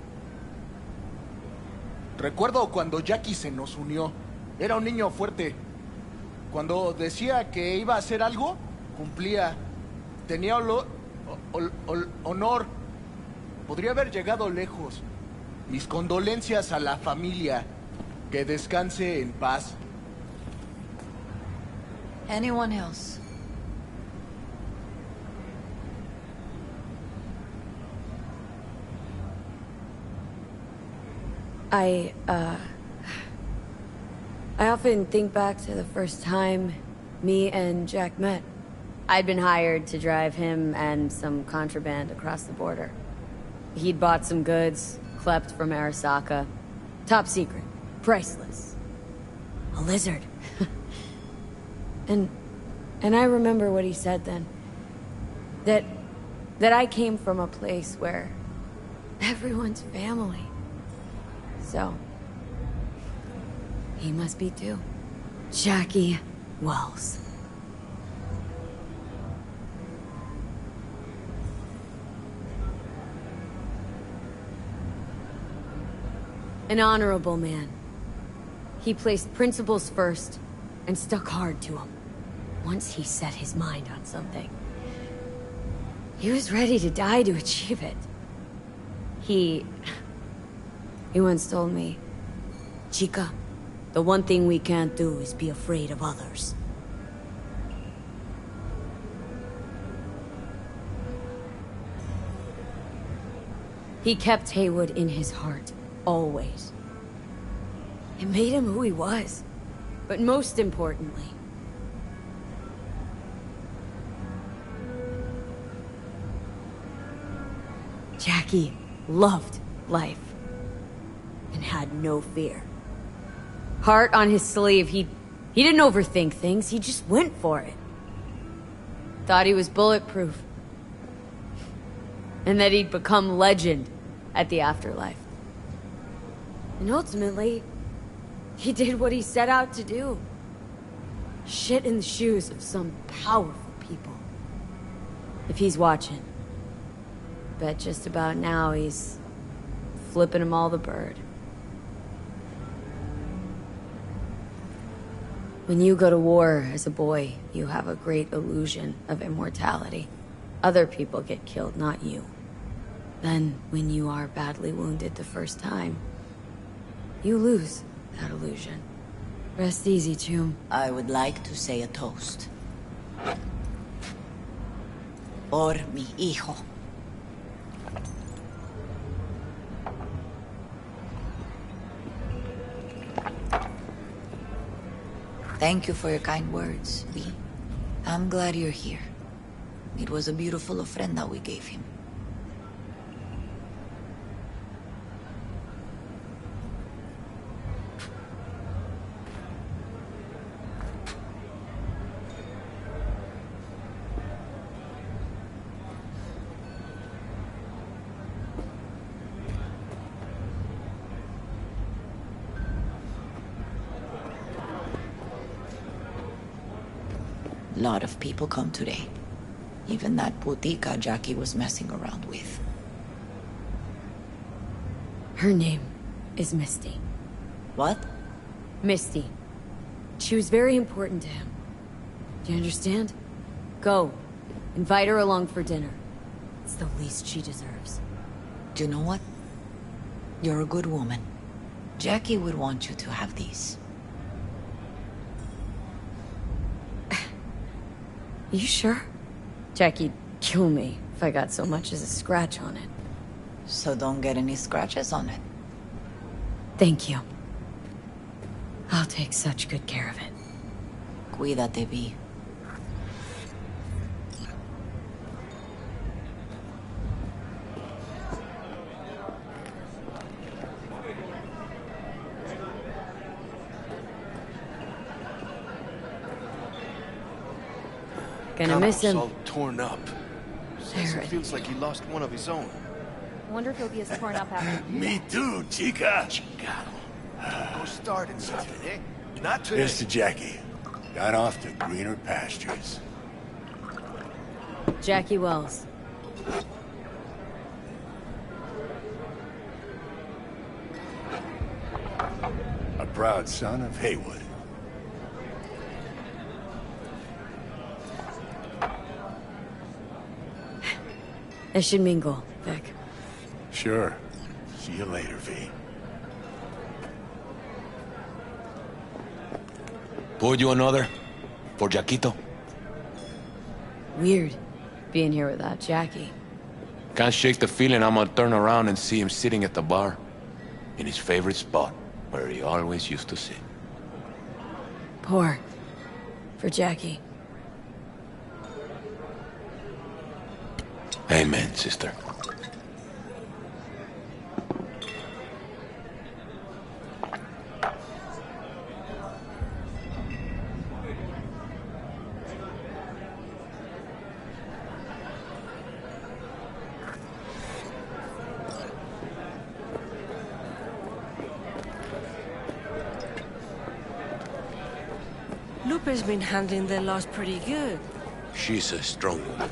Recuerdo cuando Jackie se nos unió. Era un niño fuerte. Cuando decía que iba a hacer algo, cumplía. Tenía honor. Podría haber llegado lejos. Mis condolencias a la familia. Que descanse en paz. Anyone else? I often think back to the first time me and Jack met. I'd been hired to drive him and some contraband across the border. He'd bought some goods, klept from Arasaka. Top secret. Priceless. A lizard. And I remember what he said then. That I came from a place where everyone's family. So, he must be too. Jackie Wells. An honorable man. He placed principles first and stuck hard to them. Once he set his mind on something, he was ready to die to achieve it. He once told me, "Chica, the one thing we can't do is be afraid of others." He kept Haywood in his heart, always. It made him who he was. But most importantly, Jackie loved life and had no fear. Heart on his sleeve, he didn't overthink things, he just went for it. Thought he was bulletproof. And that he'd become legend at the afterlife. And ultimately, he did what he set out to do. Shit in the shoes of some powerful people. If he's watching, bet just about now he's flipping them all the bird. When you go to war as a boy, you have a great illusion of immortality. Other people get killed, not you. Then, when you are badly wounded the first time, you lose that illusion. Rest easy, Chum. I would like to say a toast. Por mi hijo. Thank you for your kind words, V. I'm glad you're here. It was a beautiful ofrenda we gave him. A lot of people come today. Even that putica Jackie was messing around with. Her name is Misty. What? Misty. She was very important to him. Do you understand? Go. Invite her along for dinner. It's the least she deserves. Do you know what? You're a good woman. Jackie would want you to have these. You sure? Jackie'd kill me if I got so much as a scratch on it. So don't get any scratches on it. Thank you. I'll take such good care of it. Cuídate, Vi. Gonna miss him. All torn up. Says There it feels like he lost one of his own. I wonder if he'll be as torn up after. Me too, chica. Go starting something, eh? Not today. Here's to Jackie. Got off to greener pastures. Jackie Wells. A proud son of Haywood. I should mingle, Vic. Sure. See you later, V. Pour you another? For Jaquito? Weird, being here without Jackie. Can't shake the feeling I'm gonna turn around and see him sitting at the bar. In his favorite spot, where he always used to sit. Pour. For Jackie. Amen, sister. Lupe's been handling the loss pretty good. She's a strong woman.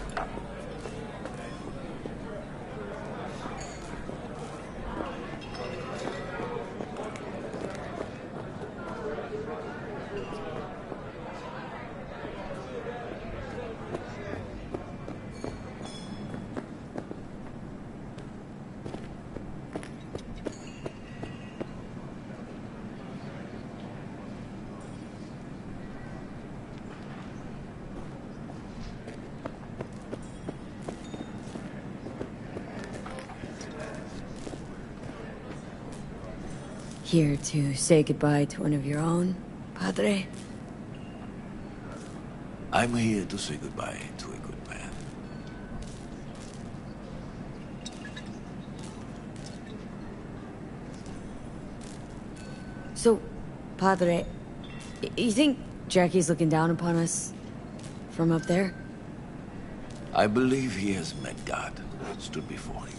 Here to say goodbye to one of your own, Padre? I'm here to say goodbye to a good man. So, Padre, you think Jackie's looking down upon us from up there? I believe he has met God, stood before him.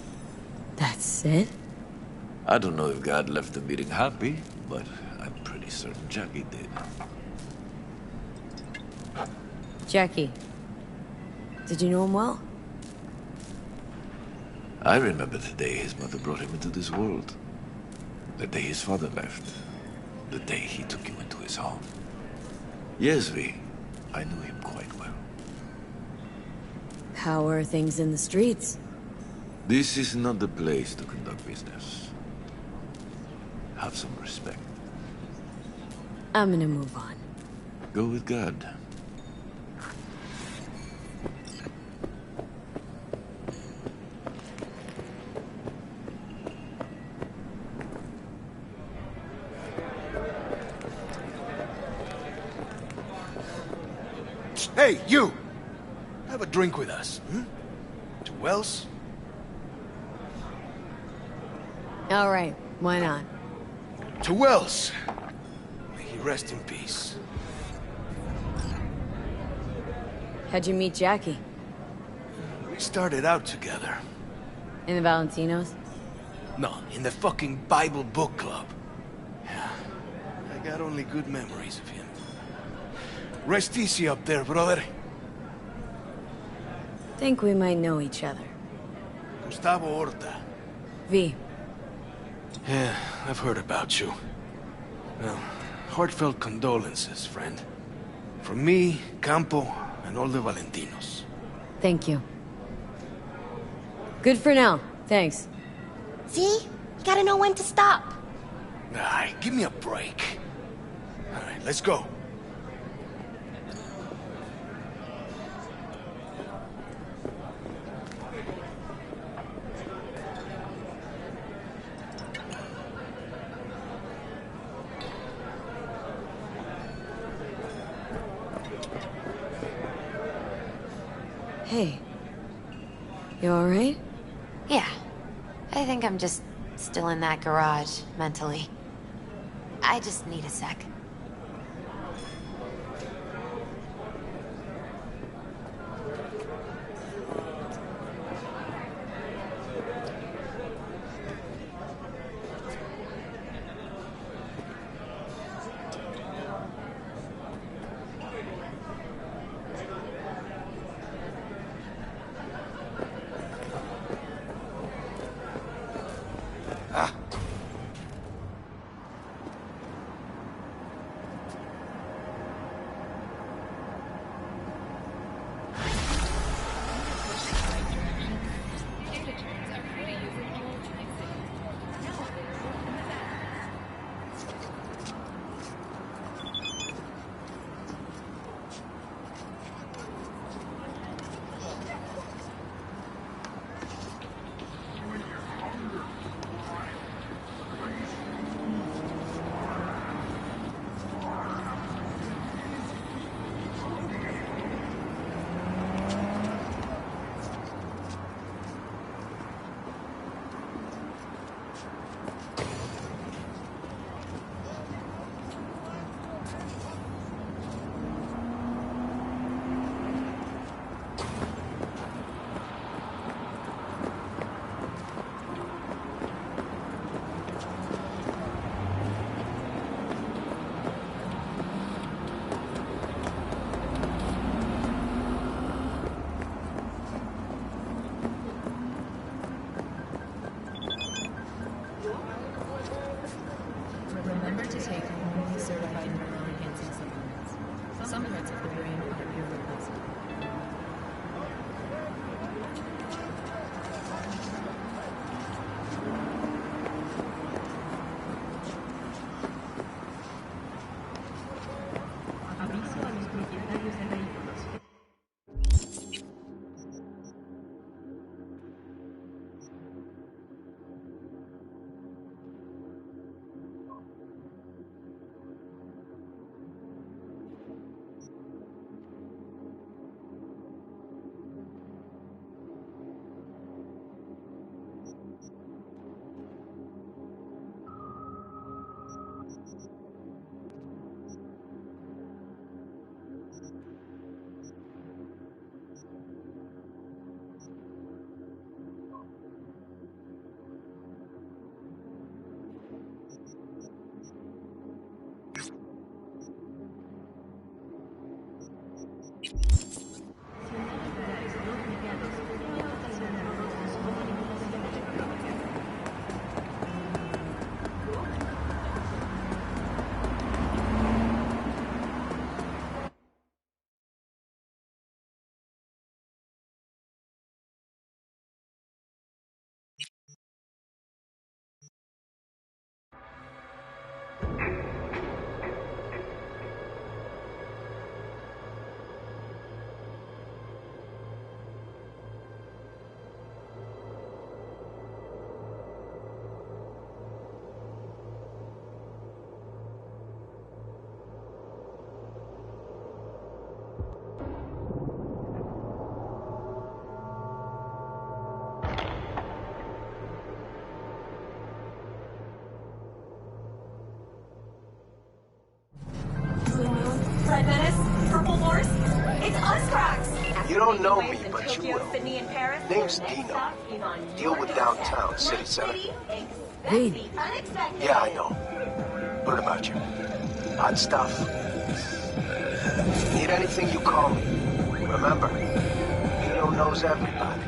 That's it? I don't know if God left the meeting happy, but I'm pretty certain Jackie did. Jackie, did you know him well? I remember the day his mother brought him into this world. The day his father left. The day he took you into his home. Yes, V. I knew him quite well. How are things in the streets? This is not the place to conduct business. Have some respect. I'm gonna move on. Go with God. Hey, you! Have a drink with us, hmm? To Wells? All right, why not? To Wells! May he rest in peace. How'd you meet Jackie? We started out together. In the Valentinos? No, in the fucking Bible book club. Yeah, I got only good memories of him. Rest easy up there, brother. Think we might know each other. Gustavo Horta. V. Yeah, I've heard about you. Well, heartfelt condolences, friend. From me, Campo, and all the Valentinos. Thank you. Good for now. Thanks. See? You gotta know when to stop. Nah, give me a break. All right, let's go. Hey. You alright? Yeah. I think I'm just still in that garage, mentally. I just need a sec. You don't know me, but you will. Name's Dino. Deal with downtown, city center. Hey. Yeah, I know. Heard about you. Hot stuff. Need anything, you call me. Remember, Dino knows everybody.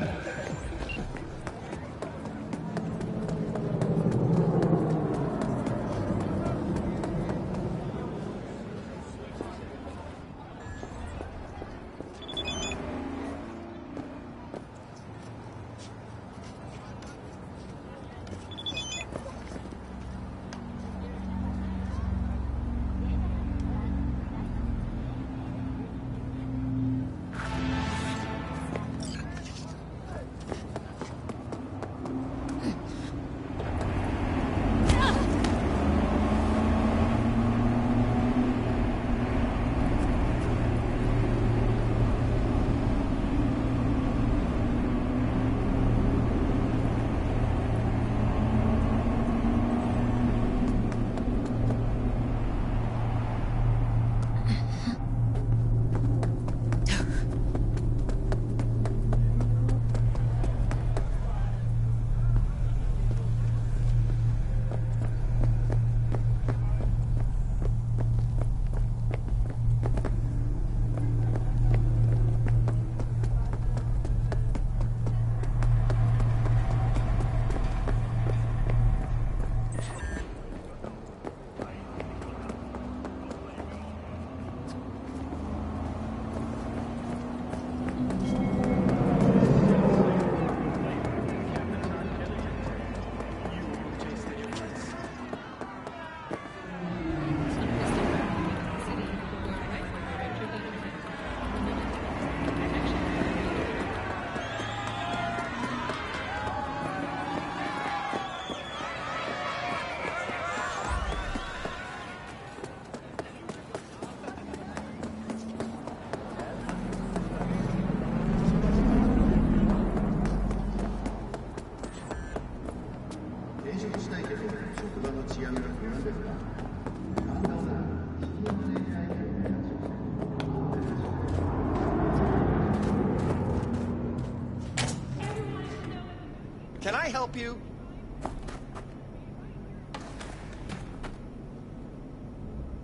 Can I help you?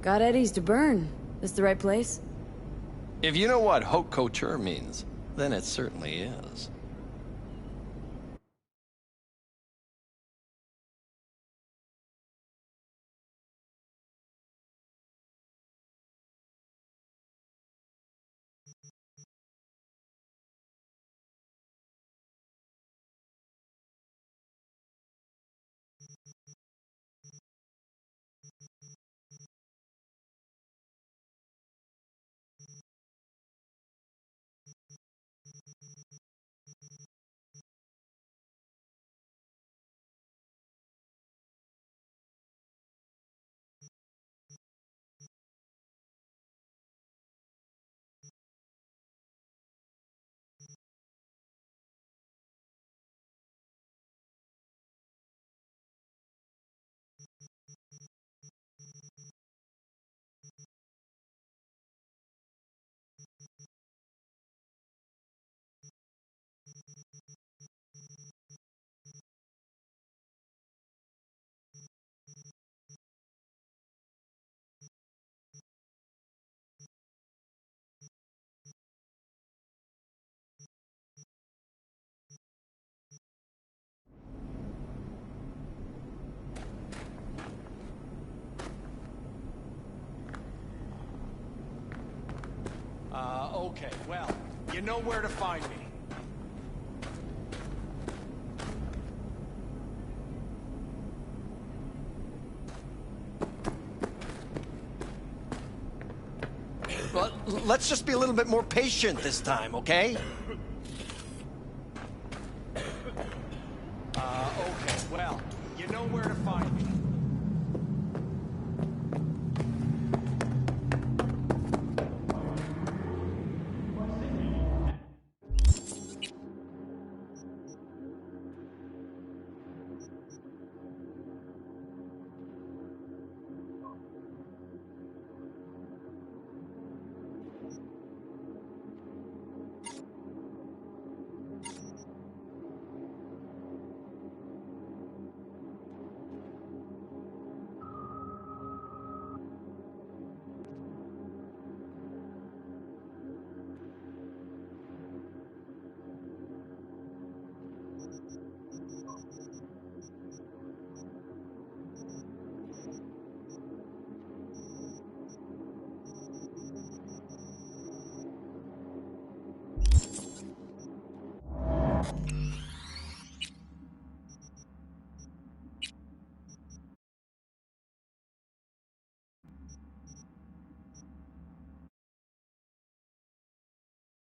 Got eddies to burn. This the right place? If you know what haute couture means, then it certainly is. Okay, well, you know where to find me. Well, let's just be a little bit more patient this time, okay?